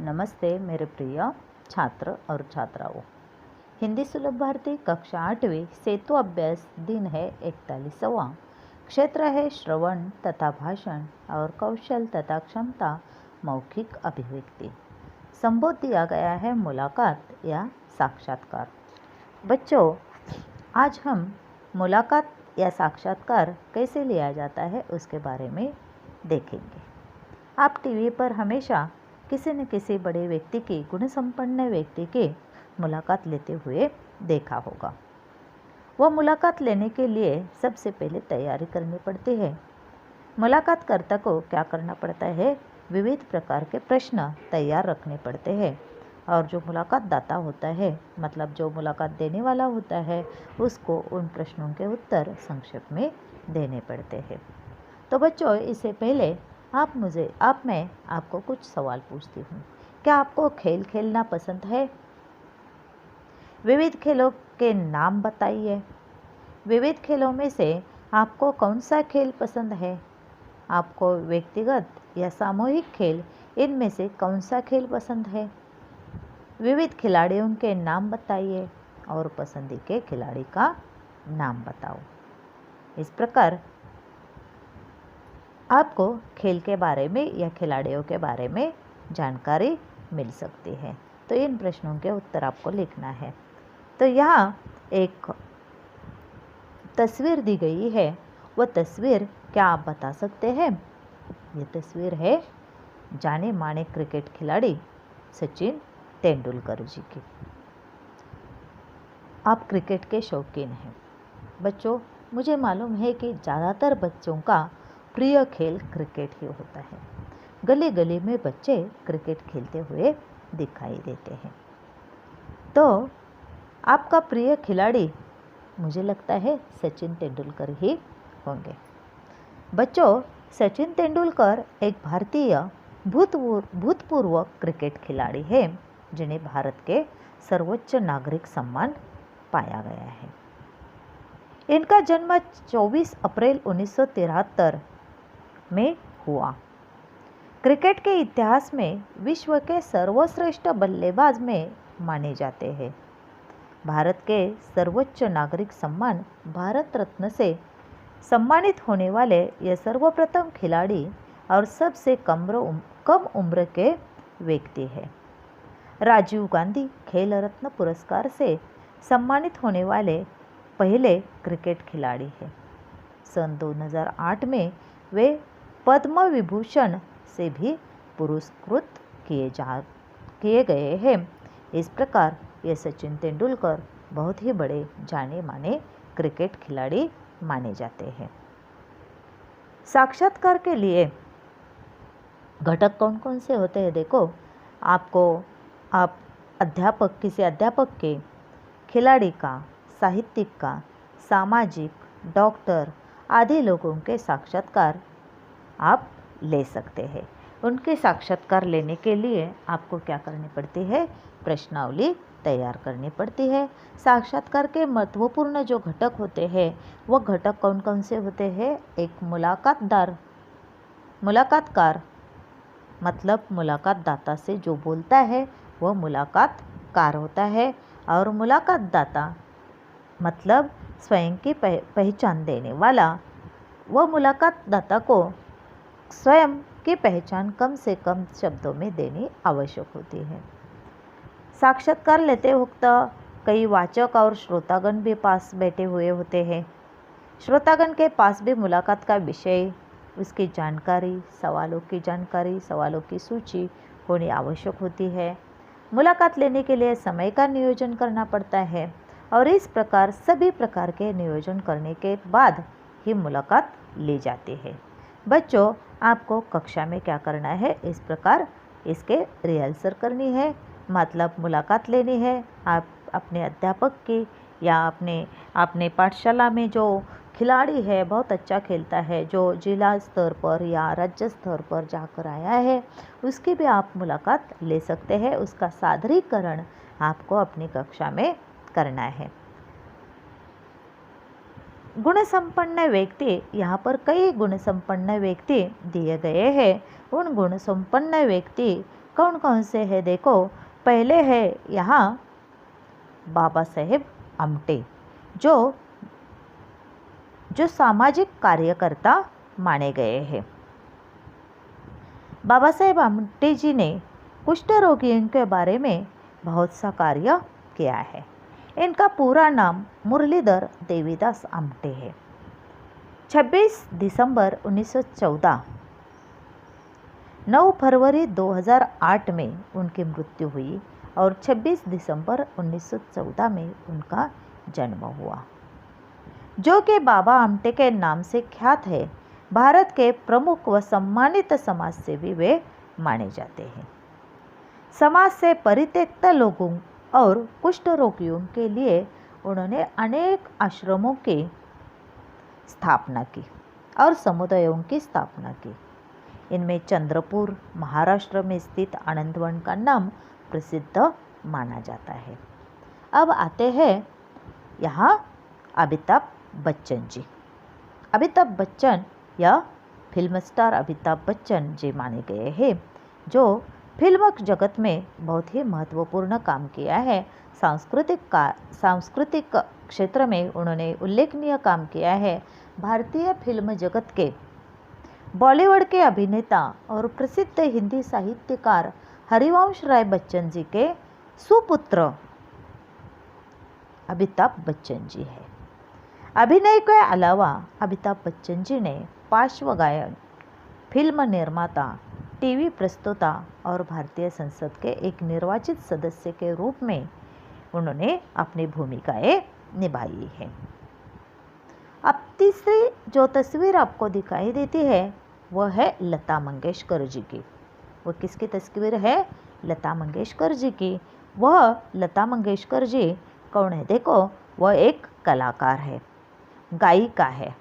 नमस्ते मेरे प्रिय छात्र और छात्राओं। हिंदी सुलभ भारती कक्षा 8वीं सेतु अभ्यास दिन है 41वां। क्षेत्र है श्रवण तथा भाषण और कौशल तथा क्षमता मौखिक अभिव्यक्ति। संबोध दिया गया है मुलाकात या साक्षात्कार। बच्चों, आज हम मुलाकात या साक्षात्कार कैसे लिया जाता है उसके बारे में देखेंगे। आप टीवी पर हमेशा किसी न किसी बड़े व्यक्ति की, गुण संपन्न व्यक्ति की मुलाकात लेते हुए देखा होगा। वह मुलाकात लेने के लिए सबसे पहले तैयारी करनी पड़ती है। मुलाकातकर्ता को क्या करना पड़ता है? विविध प्रकार के प्रश्न तैयार रखने पड़ते हैं और जो मुलाकातदाता होता है, मतलब जो मुलाकात देने वाला होता है, उसको उन प्रश्नों के उत्तर संक्षेप में देने पड़ते हैं। तो बच्चों, इससे पहले मैं आपको कुछ सवाल पूछती हूँ। क्या आपको खेल खेलना पसंद है? विविध खेलों के नाम बताइए। विविध खेलों में से आपको कौन सा खेल पसंद है? आपको व्यक्तिगत या सामूहिक खेल, इनमें से कौन सा खेल पसंद है? विविध खिलाड़ियों के नाम बताइए और पसंदी के खिलाड़ी का नाम बताओ। इस प्रकार आपको खेल के बारे में या खिलाड़ियों के बारे में जानकारी मिल सकती है। तो इन प्रश्नों के उत्तर आपको लिखना है। तो यहाँ एक तस्वीर दी गई है, वह तस्वीर क्या आप बता सकते हैं? ये तस्वीर है जाने माने क्रिकेट खिलाड़ी सचिन तेंदुलकर जी की। आप क्रिकेट के शौकीन हैं। बच्चों, मुझे मालूम है कि ज़्यादातर बच्चों का प्रिय खेल क्रिकेट ही होता है। गली गली में बच्चे क्रिकेट खेलते हुए दिखाई देते हैं। तो आपका प्रिय खिलाड़ी, मुझे लगता है, सचिन तेंदुलकर ही होंगे। बच्चों, सचिन तेंदुलकर एक भारतीय भूतपूर्व क्रिकेट खिलाड़ी हैं जिन्हें भारत के सर्वोच्च नागरिक सम्मान पाया गया है। इनका जन्म 24 अप्रैल 1973 में हुआ। क्रिकेट के इतिहास में विश्व के सर्वश्रेष्ठ बल्लेबाज में माने जाते हैं। भारत के सर्वोच्च नागरिक सम्मान भारत रत्न से सम्मानित होने वाले ये सर्वप्रथम खिलाड़ी और सबसे कम उम्र के व्यक्ति हैं। राजीव गांधी खेल रत्न पुरस्कार से सम्मानित होने वाले पहले क्रिकेट खिलाड़ी हैं। सन 2008 में वे पद्म विभूषण से भी पुरस्कृत किए गए हैं। इस प्रकार ये सचिन तेंदुलकर बहुत ही बड़े जाने माने क्रिकेट खिलाड़ी माने जाते हैं। साक्षात्कार के लिए घटक कौन कौन से होते हैं? देखो, आप किसी अध्यापक के, खिलाड़ी का, साहित्यिक का, सामाजिक, डॉक्टर आदि लोगों के साक्षात्कार आप ले सकते हैं। उनके साक्षात्कार लेने के लिए आपको क्या करनी पड़ती है? प्रश्नावली तैयार करनी पड़ती है। साक्षात्कार के महत्वपूर्ण जो घटक होते हैं, वो घटक कौन कौन से होते हैं? एक मुलाकातकार, मतलब मुलाकातदाता से जो बोलता है वह मुलाकातकार होता है, और मुलाकातदाता मतलब स्वयं की पहचान देने वाला। वह मुलाकातदाता को स्वयं की पहचान कम से कम शब्दों में देनी आवश्यक होती है। साक्षात्कार लेते वक्त कई वाचक और श्रोतागण भी पास बैठे हुए होते हैं। श्रोतागण के पास भी मुलाकात का विषय, उसकी जानकारी, सवालों की सूची होनी आवश्यक होती है। मुलाकात लेने के लिए समय का नियोजन करना पड़ता है और इस प्रकार सभी प्रकार के नियोजन करने के बाद ही मुलाकात ली जाती है। बच्चों, आपको कक्षा में क्या करना है? इस प्रकार इसके रिहर्सल करनी है, मतलब मुलाकात लेनी है। आप अपने अध्यापक की या अपने पाठशाला में जो खिलाड़ी है, बहुत अच्छा खेलता है, जो जिला स्तर पर या राज्य स्तर पर जाकर आया है, उसकी भी आप मुलाकात ले सकते हैं। उसका सादरीकरण आपको अपनी कक्षा में करना है। गुण संपन्न व्यक्ति, यहाँ पर कई गुण संपन्न व्यक्ति दिए गए हैं। उन गुण संपन्न व्यक्ति कौन कौन से हैं देखो। पहले है यहाँ बाबा साहेब आमटे, जो सामाजिक कार्यकर्ता माने गए हैं। बाबा साहेब आमटे जी ने कुष्ठ रोगियों के बारे में बहुत सा कार्य किया है। इनका पूरा नाम मुरलीधर देवीदास आमटे है। 26 दिसंबर 1914, 9 फरवरी 2008 में उनकी मृत्यु हुई और 26 दिसंबर 1914 में उनका जन्म हुआ। जो कि बाबा आमटे के नाम से ख्यात है। भारत के प्रमुख व सम्मानित समाजसेवी वे माने जाते हैं। समाज से परित्यक्त लोगों और कुष्ठ रोगियों के लिए उन्होंने अनेक आश्रमों की स्थापना की और समुदायों की स्थापना की। इनमें चंद्रपुर महाराष्ट्र में स्थित आनंदवन का नाम प्रसिद्ध माना जाता है। अब आते हैं यहाँ अमिताभ बच्चन जी। अमिताभ बच्चन या फिल्म स्टार अमिताभ बच्चन जी माने गए हैं, जो फिल्म जगत में बहुत ही महत्वपूर्ण काम किया है। सांस्कृतिक क्षेत्र में उन्होंने उल्लेखनीय काम किया है। भारतीय फिल्म जगत के बॉलीवुड के अभिनेता और प्रसिद्ध हिंदी साहित्यकार हरिवंश राय बच्चन जी के सुपुत्र अमिताभ बच्चन जी है। अभिनय के अलावा अमिताभ बच्चन जी ने पार्श्व गायन, फिल्म निर्माता, टीवी प्रस्तुता और भारतीय संसद के एक निर्वाचित सदस्य के रूप में उन्होंने अपनी भूमिकाएं निभाई है। अब तीसरी जो तस्वीर आपको दिखाई देती है वह है लता मंगेशकर जी की। वो किसकी तस्वीर है? लता मंगेशकर जी की। वह लता मंगेशकर जी कौन है देखो, वह एक कलाकार है, गायिका है।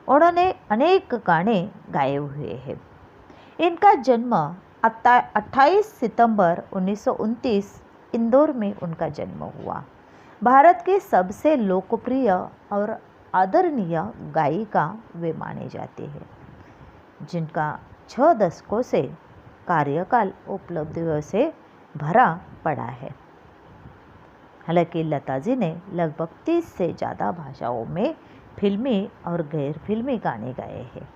उन्होंने अनेक गाने गाए हुए हैं। इनका जन्म 28 सितंबर 1929 इंदौर में उनका जन्म हुआ। भारत के सबसे लोकप्रिय और आदरणीय गायिका वे माने जाते हैं, जिनका 6 दशकों से कार्यकाल उपलब्धियों से भरा पड़ा है। हालांकि लता जी ने लगभग 30 से ज़्यादा भाषाओं में फिल्मी और गैर फिल्मी गाने गाए हैं,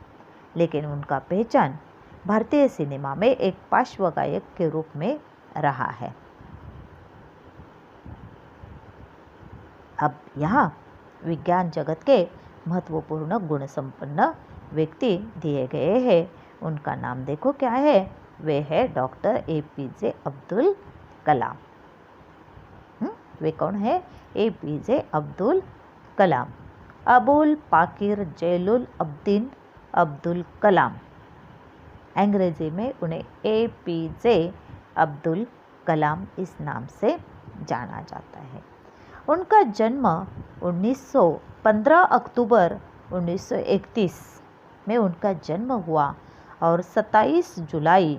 लेकिन उनका पहचान भारतीय सिनेमा में एक पार्श्व गायक के रूप में रहा है। अब यहाँ विज्ञान जगत के महत्वपूर्ण गुण संपन्न व्यक्ति दिए गए हैं। उनका नाम देखो क्या है, वे है डॉक्टर APJ अब्दुल कलाम। वे कौन है? APJ अब्दुल कलाम। अबुल पाकिर जैनुल अब्दीन अब्दुल कलाम। अंग्रेजी में उन्हें APJ अब्दुल कलाम इस नाम से जाना जाता है। उनका जन्म 15 अक्टूबर 1931 में उनका जन्म हुआ और 27 जुलाई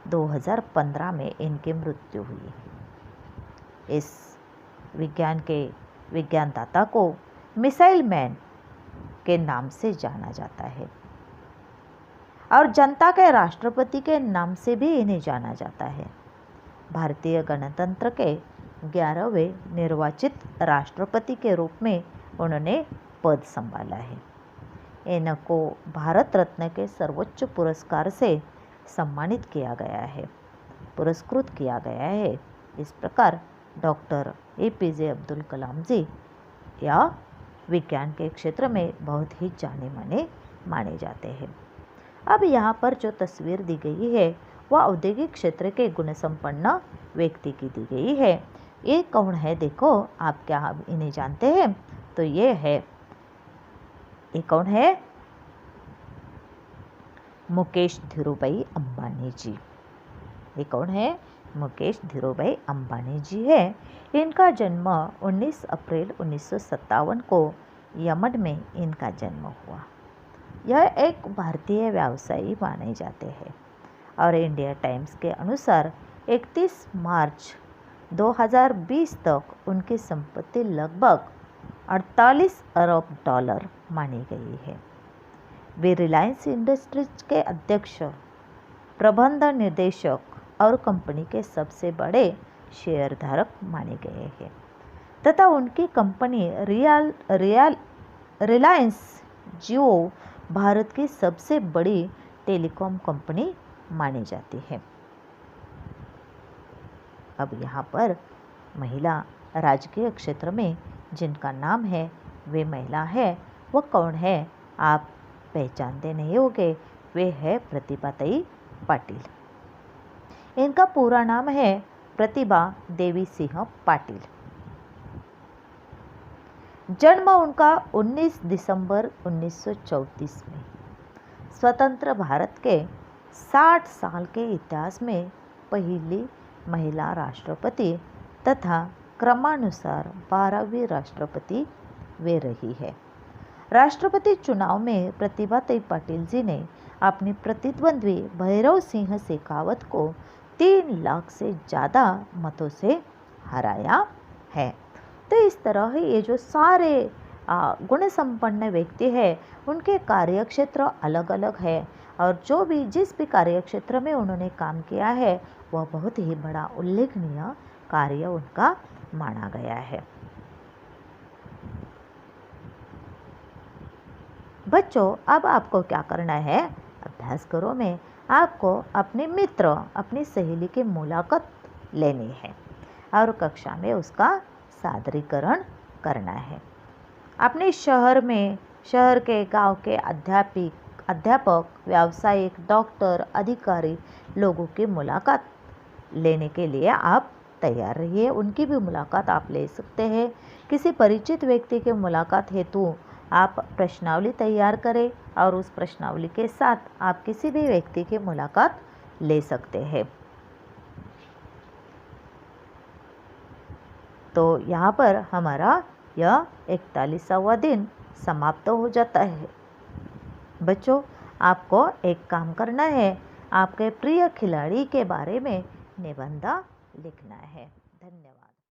2015 में इनकी मृत्यु हुई। इस विज्ञानदाता को मिसाइल मैन के नाम से जाना जाता है और जनता के राष्ट्रपति के नाम से भी इन्हें जाना जाता है। भारतीय गणतंत्र के 11वें निर्वाचित राष्ट्रपति के रूप में उन्होंने पद संभाला है। इनको भारत रत्न के सर्वोच्च पुरस्कार से सम्मानित किया गया है, पुरस्कृत किया गया है। इस प्रकार डॉक्टर APJ अब्दुल कलाम जी या विज्ञान के क्षेत्र में बहुत ही जाने माने जाते हैं। अब यहाँ पर जो तस्वीर दी गई है वह औद्योगिक क्षेत्र के गुण संपन्न व्यक्ति की दी गई है। ये कौन है देखो, आप क्या इन्हें जानते हैं? तो ये कौन है? मुकेश धीरूभाई अंबानी जी। ये कौन है? मुकेश धीरूभाई अंबानी जी है। इनका जन्म 19 अप्रैल 1957 को यमन में इनका जन्म हुआ। यह एक भारतीय व्यवसायी माने जाते हैं और इंडिया टाइम्स के अनुसार 31 मार्च 2020 तक उनकी संपत्ति लगभग 48 अरब डॉलर मानी गई है। वे रिलायंस इंडस्ट्रीज के अध्यक्ष, प्रबंध निदेशक और कंपनी के सबसे बड़े शेयरधारक माने गए हैं तथा उनकी कंपनी रिलायंस जियो भारत की सबसे बड़ी टेलीकॉम कंपनी मानी जाती है। अब यहाँ पर महिला राजकीय क्षेत्र में जिनका नाम है वे महिला है, वह कौन है आप पहचानते नहीं होंगे। वे है प्रतिभाताई पाटिल। इनका पूरा नाम है प्रतिभा देवी सिंह पाटिल। जन्म उनका 19 दिसंबर 1934 में। स्वतंत्र भारत के 60 साल के इतिहास में पहली महिला राष्ट्रपति तथा क्रमानुसार 12वीं राष्ट्रपति वे रही है। राष्ट्रपति चुनाव में प्रतिभाताई पाटिल जी ने अपनी प्रतिद्वंद्वी भैरव सिंह शेखावत को 3 लाख से ज़्यादा मतों से हराया है। तो इस तरह ये जो सारे गुण संपन्न व्यक्ति है उनके कार्यक्षेत्र अलग अलग है और जो भी जिस भी कार्यक्षेत्र में उन्होंने काम किया है वह बहुत ही बड़ा उल्लेखनीय कार्य उनका माना गया है। बच्चों, अब आपको क्या करना है, अभ्यास करो में आपको अपने मित्र अपनी सहेली की मुलाकात लेनी है और कक्षा में उसका सादरीकरण करना है। अपने शहर के गांव के अध्यापक व्यावसायिक डॉक्टर अधिकारी लोगों की मुलाकात लेने के लिए आप तैयार रहिए। उनकी भी मुलाकात आप ले सकते हैं। किसी परिचित व्यक्ति के मुलाकात हेतु आप प्रश्नावली तैयार करें और उस प्रश्नावली के साथ आप किसी भी व्यक्ति की मुलाकात ले सकते हैं। तो यहाँ पर हमारा यह 41वां दिन समाप्त हो जाता है। बच्चों, आपको एक काम करना है, आपके प्रिय खिलाड़ी के बारे में निबंध लिखना है। धन्यवाद।